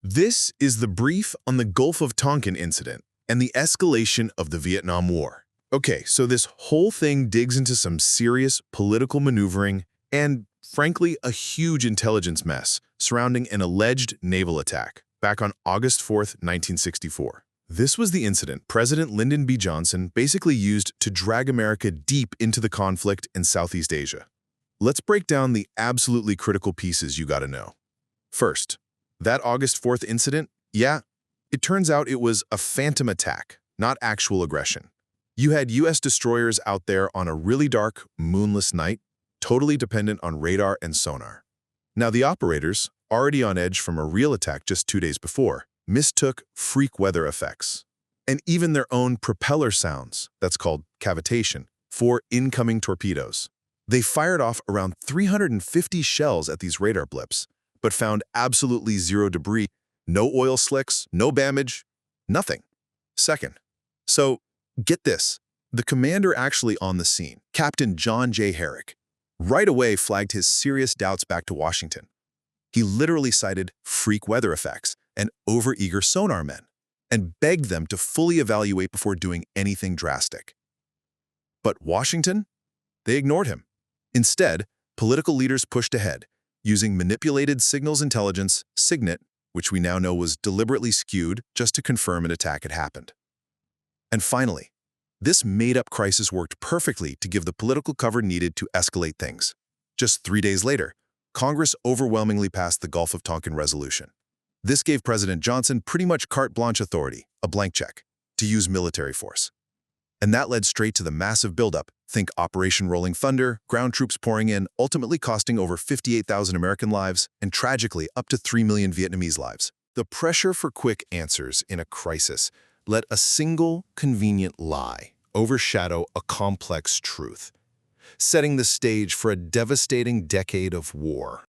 This is the brief on the Gulf of Tonkin incident and the escalation of the Vietnam War. Okay, so this whole thing digs into some serious political maneuvering and, frankly, a huge intelligence mess surrounding an alleged naval attack back on August 4th, 1964. This was the incident President Lyndon B. Johnson basically used to drag America deep into the conflict in Southeast Asia. Let's break down the absolutely critical pieces you gotta know. First, that August 4th incident, yeah, it turns out it was a phantom attack, not actual aggression. You had U.S. destroyers out there on a really dark, moonless night, totally dependent on radar and sonar. Now, the operators, already on edge from a real attack just 2 days before, mistook freak weather effects, and even their own propeller sounds, that's called cavitation, for incoming torpedoes. They fired off around 350 shells at these radar blips, but found absolutely zero debris, no oil slicks, no damage, nothing. Second, so get this, the commander actually on the scene, Captain John J. Herrick, right away flagged his serious doubts back to Washington. He literally cited freak weather effects and overeager sonar men, and begged them to fully evaluate before doing anything drastic. But Washington? They ignored him. Instead, political leaders pushed ahead, using manipulated signals intelligence, SIGINT, which we now know was deliberately skewed just to confirm an attack had happened. And finally, this made-up crisis worked perfectly to give the political cover needed to escalate things. Just 3 days later, Congress overwhelmingly passed the Gulf of Tonkin Resolution. This gave President Johnson pretty much carte blanche authority, a blank check, to use military force. And that led straight to the massive buildup. Think Operation Rolling Thunder, ground troops pouring in, ultimately costing over 58,000 American lives and tragically up to 3 million Vietnamese lives. The pressure for quick answers in a crisis let a single convenient lie overshadow a complex truth, setting the stage for a devastating decade of war.